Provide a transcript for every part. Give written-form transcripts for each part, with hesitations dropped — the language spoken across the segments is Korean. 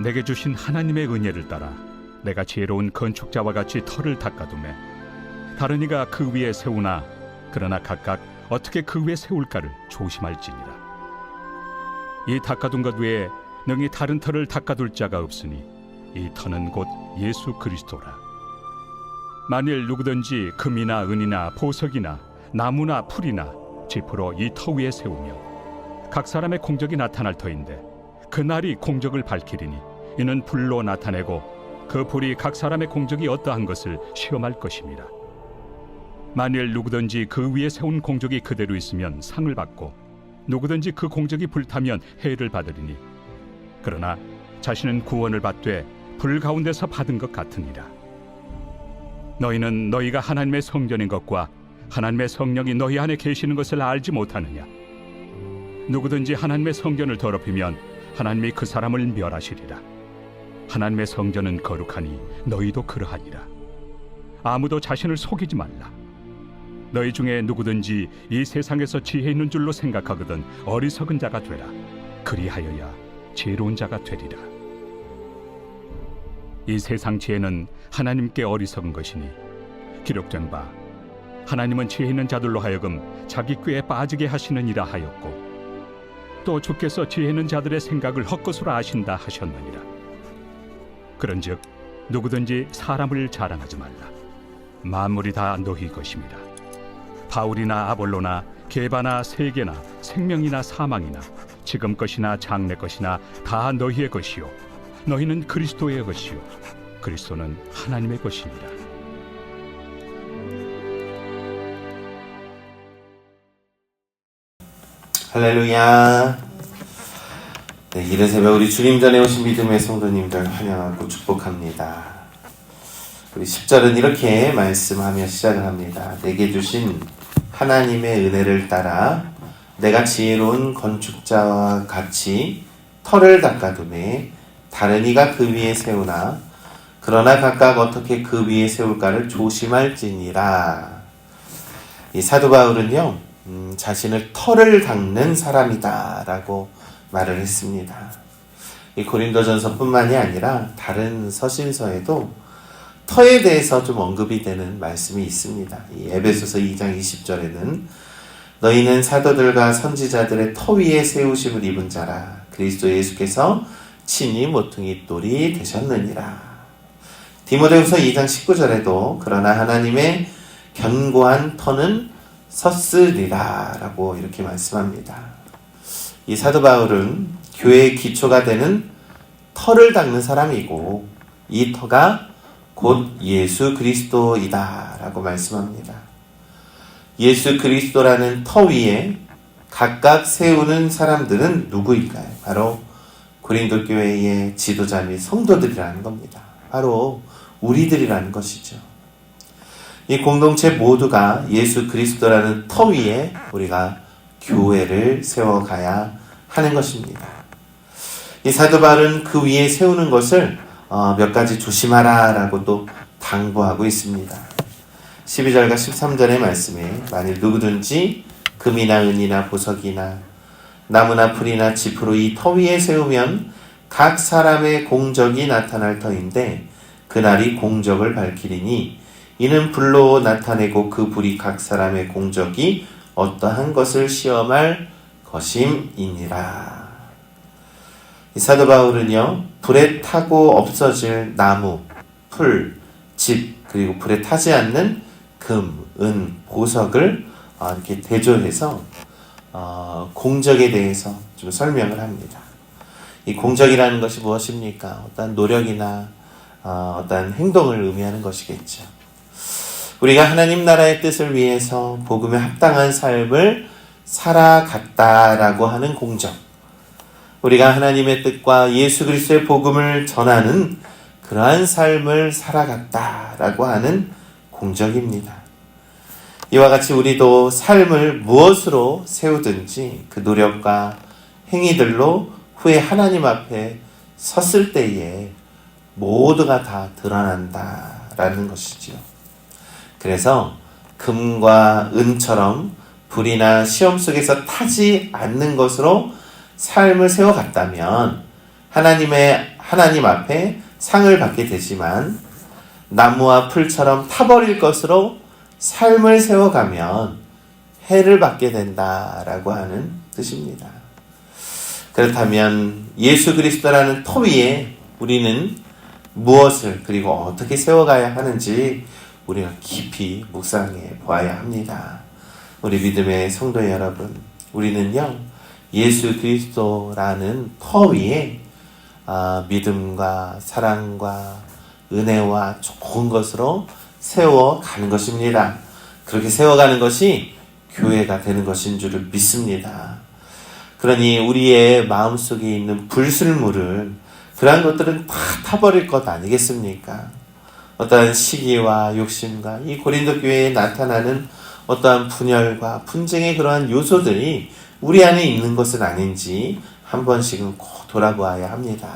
내게 주신 하나님의 은혜를 따라 내가 지혜로운 건축자와 같이 터를 닦아두매 다른 이가 그 위에 세우나 그러나 각각 어떻게 그 위에 세울까를 조심할지니라. 이 닦아둔 것 외에 능히 다른 터를 닦아둘 자가 없으니 이 터는 곧 예수 그리스도라. 만일 누구든지 금이나 은이나 보석이나 나무나 풀이나 짚으로 이 터 위에 세우면 각 사람의 공적이 나타날 터인데 그날이 공적을 밝히리니 이는 불로 나타내고 그 불이 각 사람의 공적이 어떠한 것을 시험할 것입니다. 만일 누구든지 그 위에 세운 공적이 그대로 있으면 상을 받고 누구든지 그 공적이 불타면 해를 받으리니 그러나 자신은 구원을 받되 불 가운데서 받은 것 같으니라. 너희는 너희가 하나님의 성전인 것과 하나님의 성령이 너희 안에 계시는 것을 알지 못하느냐? 누구든지 하나님의 성전을 더럽히면 하나님이 그 사람을 멸하시리라. 하나님의 성전은 거룩하니 너희도 그러하니라. 아무도 자신을 속이지 말라. 너희 중에 누구든지 이 세상에서 지혜 있는 줄로 생각하거든 어리석은 자가 되라. 그리하여야 지혜로운 자가 되리라. 이 세상 지혜는 하나님께 어리석은 것이니 기록된 바 하나님은 지혜 있는 자들로 하여금 자기 꾀에 빠지게 하시느니라 하였고 또 주께서 지혜 있는 자들의 생각을 헛것으로 아신다 하셨느니라. 그런즉 누구든지 사람을 자랑하지 말라. 만물이 다 너희 것입니다. 바울이나 아볼로나 게바나 세계나 생명이나 사망이나 지금 것이나 장래 것이나 다 너희의 것이요 너희는 그리스도의 것이요 그리스도는 하나님의 것입니다. 할렐루야. 네, 이른 새벽 우리 주님 전에 오신 믿음의 성도님들 환영하고 축복합니다. 우리 10절은 이렇게 말씀하며 시작을 합니다. 내게 주신 하나님의 은혜를 따라 내가 지혜로운 건축자와 같이 터를 닦아두매 다른 이가 그 위에 세우나 그러나 각각 어떻게 그 위에 세울까를 조심할지니라. 이 사도 바울은요 자신을 터를 닦는 사람이다 라고 말을 했습니다. 이 고린도전서 뿐만이 아니라 다른 서신서에도 터에 대해서 좀 언급이 되는 말씀이 있습니다. 이 에베소서 2장 20절에는 너희는 사도들과 선지자들의 터 위에 세우심을 입은 자라. 그리스도 예수께서 친히 모퉁이 돌이 되셨느니라. 디모데후서 2장 19절에도 그러나 하나님의 견고한 터는 섰으리라 라고 이렇게 말씀합니다. 이 사도 바울은 교회의 기초가 되는 터를 닦는 사람이고 이 터가 곧 예수 그리스도이다 라고 말씀합니다. 예수 그리스도라는 터 위에 각각 세우는 사람들은 누구일까요? 바로 고린도 교회의 지도자 및 성도들이라는 겁니다. 바로 우리들이라는 것이죠. 이 공동체 모두가 예수 그리스도라는 터 위에 우리가 교회를 세워가야 하는 것입니다. 이 사도 바울은 그 위에 세우는 것을 몇 가지 조심하라 라고 또 당부하고 있습니다. 12절과 13절의 말씀에 만일 누구든지 금이나 은이나 보석이나 나무나 풀이나 짚으로 이 터 위에 세우면 각 사람의 공적이 나타날 터인데 그날이 공적을 밝히리니 이는 불로 나타내고 그 불이 각 사람의 공적이 어떠한 것을 시험할 것임이니라. 이 사도 바울은요 불에 타고 없어질 나무, 풀, 집 그리고 불에 타지 않는 금, 은, 보석을 이렇게 대조해서 공적에 대해서 좀 설명을 합니다. 이 공적이라는 것이 무엇입니까? 어떤 노력이나 어떤 행동을 의미하는 것이겠죠. 우리가 하나님 나라의 뜻을 위해서 복음에 합당한 삶을 살아갔다라고 하는 공적, 우리가 하나님의 뜻과 예수 그리스도의 복음을 전하는 그러한 삶을 살아갔다라고 하는 공적입니다. 이와 같이 우리도 삶을 무엇으로 세우든지 그 노력과 행위들로 후에 하나님 앞에 섰을 때에 모두가 다 드러난다라는 것이지요. 그래서 금과 은처럼 불이나 시험 속에서 타지 않는 것으로 삶을 세워갔다면 하나님의 하나님 앞에 상을 받게 되지만 나무와 풀처럼 타버릴 것으로 삶을 세워가면 해를 받게 된다라고 하는 뜻입니다. 그렇다면 예수 그리스도라는 터 위에 우리는 무엇을 그리고 어떻게 세워가야 하는지 우리가 깊이 묵상해 보아야 합니다. 우리 믿음의 성도 여러분, 우리는요 예수 그리스도라는 터 위에 믿음과 사랑과 은혜와 좋은 것으로 세워가는 것입니다. 그렇게 세워가는 것이 교회가 되는 것인 줄을 믿습니다. 그러니 우리의 마음속에 있는 불순물을 그러한 것들은 다 타버릴 것 아니겠습니까? 어떠한 시기와 욕심과 이 고린도 교회에 나타나는 어떠한 분열과 분쟁의 그러한 요소들이 우리 안에 있는 것은 아닌지 한 번씩은 꼭 돌아보아야 합니다.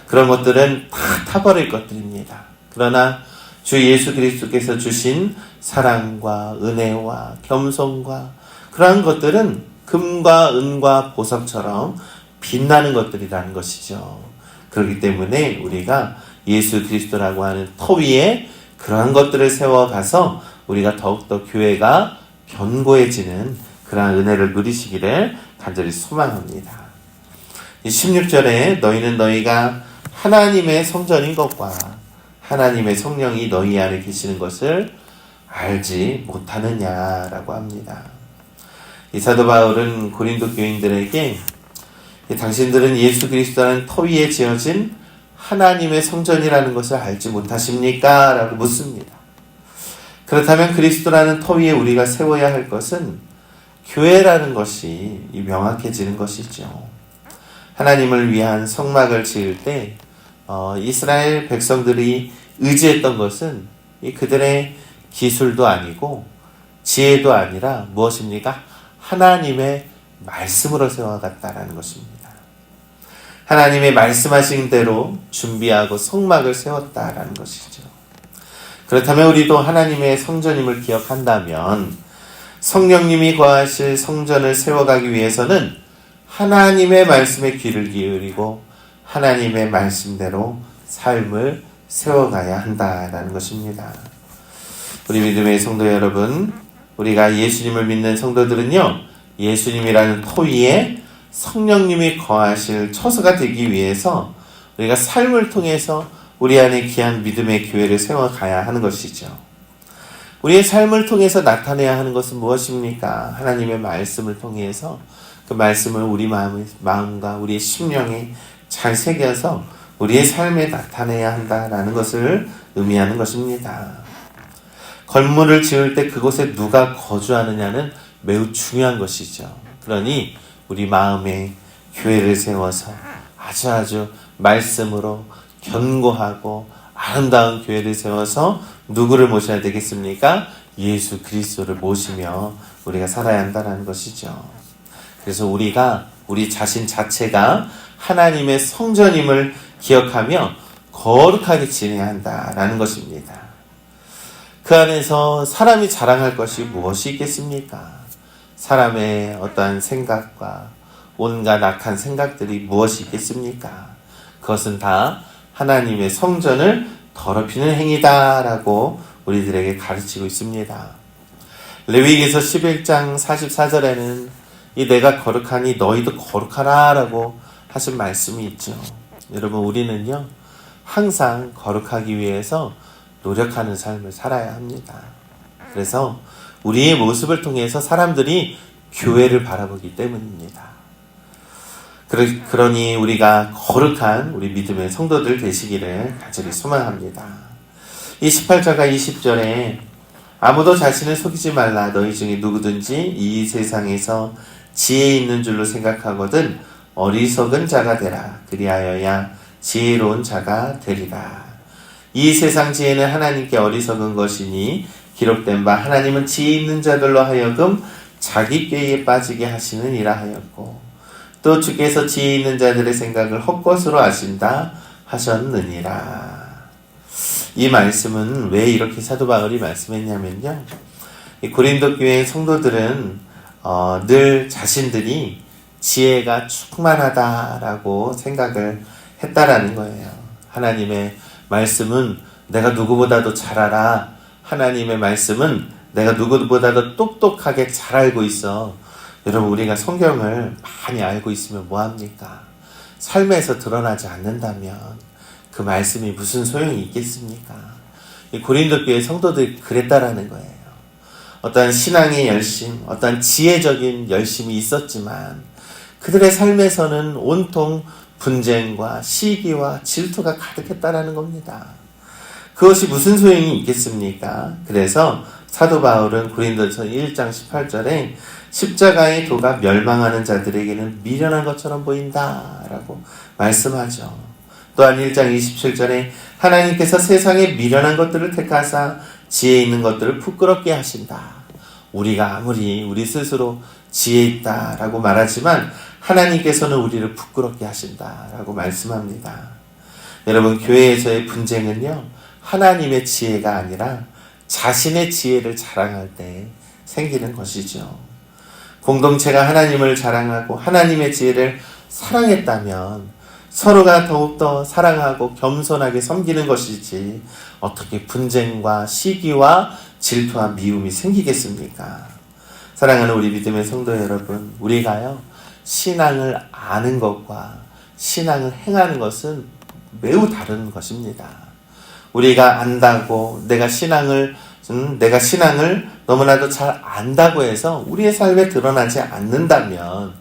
그런 것들은 다 타버릴 것들입니다. 그러나 주 예수 그리스도께서 주신 사랑과 은혜와 겸손과 그러한 것들은 금과 은과 보석처럼 빛나는 것들이라는 것이죠. 그렇기 때문에 우리가 예수 그리스도라고 하는 터 위에 그러한 것들을 세워가서 우리가 더욱더 교회가 견고해지는 그러한 은혜를 누리시기를 간절히 소망합니다. 16절에 너희는 너희가 하나님의 성전인 것과 하나님의 성령이 너희 안에 계시는 것을 알지 못하느냐라고 합니다. 이 사도 바울은 고린도 교인들에게 당신들은 예수 그리스도라는 터 위에 지어진 하나님의 성전이라는 것을 알지 못하십니까? 라고 묻습니다. 그렇다면 그리스도라는 터 위에 우리가 세워야 할 것은 교회라는 것이 명확해지는 것이죠. 하나님을 위한 성막을 지을 때 이스라엘 백성들이 의지했던 것은 그들의 기술도 아니고 지혜도 아니라 무엇입니까? 하나님의 말씀으로 세워갔다라는 것입니다. 하나님의 말씀하신 대로 준비하고 성막을 세웠다라는 것이죠. 그렇다면 우리도 하나님의 성전임을 기억한다면 성령님이 거하실 성전을 세워가기 위해서는 하나님의 말씀에 귀를 기울이고 하나님의 말씀대로 삶을 세워가야 한다라는 것입니다. 우리 믿음의 성도 여러분, 우리가 예수님을 믿는 성도들은요, 예수님이라는 터 위에 성령님이 거하실 처소가 되기 위해서 우리가 삶을 통해서 우리 안에 귀한 믿음의 교회를 세워가야 하는 것이죠. 우리의 삶을 통해서 나타내야 하는 것은 무엇입니까? 하나님의 말씀을 통해서 그 말씀을 우리 마음과 우리의 심령에 잘 새겨서 우리의 삶에 나타내야 한다라는 것을 의미하는 것입니다. 건물을 지을 때 그곳에 누가 거주하느냐는 매우 중요한 것이죠. 그러니 우리 마음에 교회를 세워서 아주 말씀으로 견고하고 아름다운 교회를 세워서 누구를 모셔야 되겠습니까? 예수 그리스도를 모시며 우리가 살아야 한다는 것이죠. 그래서 우리가 우리 자신 자체가 하나님의 성전임을 기억하며 거룩하게 지내야 한다라는 것입니다. 그 안에서 사람이 자랑할 것이 무엇이 있겠습니까? 사람의 어떠한 생각과 온갖 악한 생각들이 무엇이 있겠습니까? 그것은 다 하나님의 성전을 더럽히는 행위다라고 우리들에게 가르치고 있습니다. 레위기에서 11장 44절에는 이 내가 거룩하니 너희도 거룩하라 라고 하신 말씀이 있죠. 여러분, 우리는요 항상 거룩하기 위해서 노력하는 삶을 살아야 합니다. 그래서 우리의 모습을 통해서 사람들이 교회를 바라보기 때문입니다. 그러니 우리가 거룩한 우리 믿음의 성도들 되시기를 간절히 소망합니다. 이 18절과 20절에 아무도 자신을 속이지 말라. 너희 중에 누구든지 이 세상에서 지혜 있는 줄로 생각하거든 어리석은 자가 되라. 그리하여야 지혜로운 자가 되리라. 이 세상 지혜는 하나님께 어리석은 것이니 기록된 바 하나님은 지혜 있는 자들로 하여금 자기 꾀에 빠지게 하시느니라 하였고 또 주께서 지혜 있는 자들의 생각을 헛것으로 아신다 하셨느니라. 이 말씀은 왜 이렇게 사도 바울이 말씀했냐면요, 이 고린도 교회의 성도들은 늘 자신들이 지혜가 충만하다라고 생각을 했다라는 거예요. 하나님의 말씀은 내가 누구보다도 잘 알아. 하나님의 말씀은 내가 누구보다도 똑똑하게 잘 알고 있어. 여러분, 우리가 성경을 많이 알고 있으면 뭐합니까? 삶에서 드러나지 않는다면 그 말씀이 무슨 소용이 있겠습니까? 이 고린도 교회 성도들이 그랬다라는 거예요. 어떠한 신앙의 열심, 어떠한 지혜적인 열심이 있었지만 그들의 삶에서는 온통 분쟁과 시기와 질투가 가득했다라는 겁니다. 그것이 무슨 소용이 있겠습니까? 그래서 사도 바울은 고린도서 1장 18절에 십자가의 도가 멸망하는 자들에게는 미련한 것처럼 보인다라고 말씀하죠. 또한 1장 27절에 하나님께서 세상에 미련한 것들을 택하사 지혜 있는 것들을 부끄럽게 하신다. 우리가 아무리 우리 스스로 지혜 있다라고 말하지만 하나님께서는 우리를 부끄럽게 하신다라고 말씀합니다. 여러분, 교회에서의 분쟁은요, 하나님의 지혜가 아니라 자신의 지혜를 자랑할 때 생기는 것이죠. 공동체가 하나님을 자랑하고 하나님의 지혜를 사랑했다면 서로가 더욱더 사랑하고 겸손하게 섬기는 것이지 어떻게 분쟁과 시기와 질투와 미움이 생기겠습니까? 사랑하는 우리 믿음의 성도 여러분, 우리가요, 신앙을 아는 것과 신앙을 행하는 것은 매우 다른 것입니다. 우리가 안다고 내가 신앙을 너무나도 잘 안다고 해서 우리의 삶에 드러나지 않는다면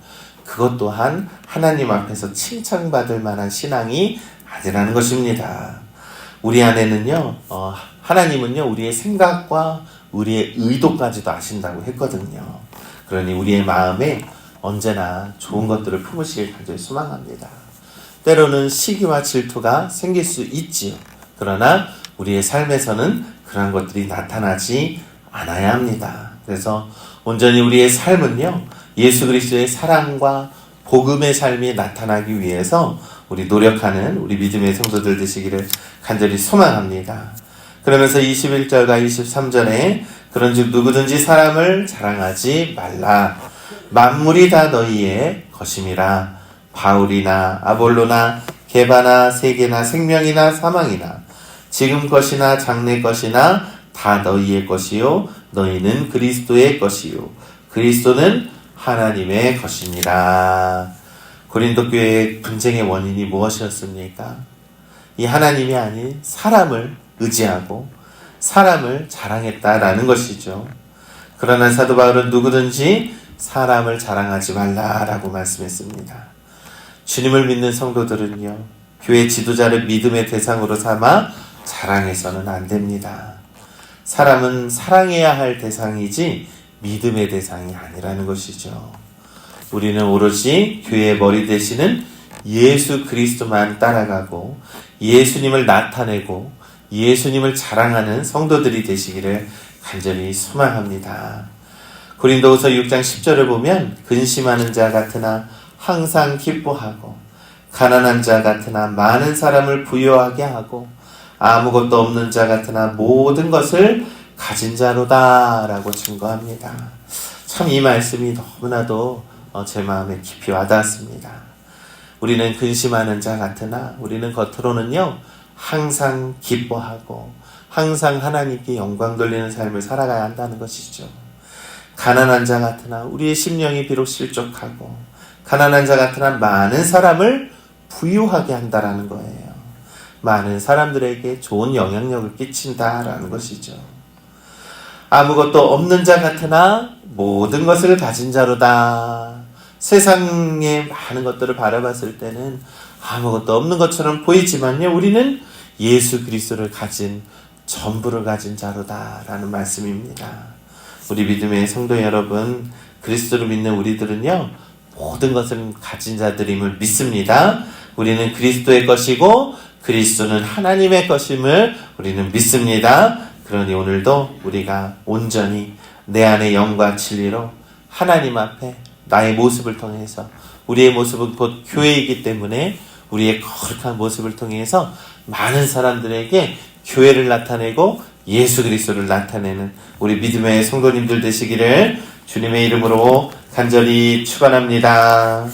그것 또한 하나님 앞에서 칭찬받을 만한 신앙이 아니라는 것입니다. 우리 안에는요, 하나님은요, 우리의 생각과 우리의 의도까지도 아신다고 했거든요. 그러니 우리의 마음에 언제나 좋은 것들을 품으시길 간절히 소망합니다. 때로는 시기와 질투가 생길 수 있지요. 그러나 우리의 삶에서는 그런 것들이 나타나지 않아야 합니다. 그래서 온전히 우리의 삶은요, 예수 그리스도의 사랑과 복음의 삶이 나타나기 위해서 우리 노력하는 우리 믿음의 성도들 되시기를 간절히 소망합니다. 그러면서 21절과 23절에 그런즉 누구든지 사람을 자랑하지 말라. 만물이 다 너희의 것임이라. 바울이나 아볼로나 게바나 세계나 생명이나 사망이나 지금 것이나 장래 것이나 다 너희의 것이요 너희는 그리스도의 것이요 그리스도는 하나님의 것이니라. 고린도 교회의 분쟁의 원인이 무엇이었습니까? 이 하나님이 아닌 사람을 의지하고 사람을 자랑했다라는 것이죠. 그러나 사도 바울은 누구든지 사람을 자랑하지 말라라고 말씀했습니다. 주님을 믿는 성도들은요, 교회 지도자를 믿음의 대상으로 삼아 자랑해서는 안 됩니다. 사람은 사랑해야 할 대상이지 믿음의 대상이 아니라는 것이죠. 우리는 오로지 교회의 머리 되시는 예수 그리스도만 따라가고 예수님을 나타내고 예수님을 자랑하는 성도들이 되시기를 간절히 소망합니다. 고린도후서 6장 10절을 보면 근심하는 자 같으나 항상 기뻐하고 가난한 자 같으나 많은 사람을 부유하게 하고 아무것도 없는 자 같으나 모든 것을 가진 자로다 라고 증거합니다. 참 이 말씀이 너무나도 제 마음에 깊이 와닿았습니다. 우리는 근심하는 자 같으나 우리는 겉으로는요 항상 기뻐하고 항상 하나님께 영광 돌리는 삶을 살아가야 한다는 것이죠. 가난한 자 같으나 우리의 심령이 비록 실족하고 가난한 자 같으나 많은 사람을 부유하게 한다라는 거예요. 많은 사람들에게 좋은 영향력을 끼친다라는 것이죠. 아무것도 없는 자 같으나 모든 것을 가진 자로다. 세상의 많은 것들을 바라봤을 때는 아무것도 없는 것처럼 보이지만요, 우리는 예수 그리스도를 가진 전부를 가진 자로다라는 말씀입니다. 우리 믿음의 성도 여러분, 그리스도를 믿는 우리들은요, 모든 것을 가진 자들임을 믿습니다. 우리는 그리스도의 것이고 그리스도는 하나님의 것임을 우리는 믿습니다. 그러니 오늘도 우리가 온전히 내 안의 영과 진리로 하나님 앞에 나의 모습을 통해서, 우리의 모습은 곧 교회이기 때문에 우리의 거룩한 모습을 통해서 많은 사람들에게 교회를 나타내고 예수 그리스도를 나타내는 우리 믿음의 성도님들 되시기를 주님의 이름으로 간절히 축원합니다.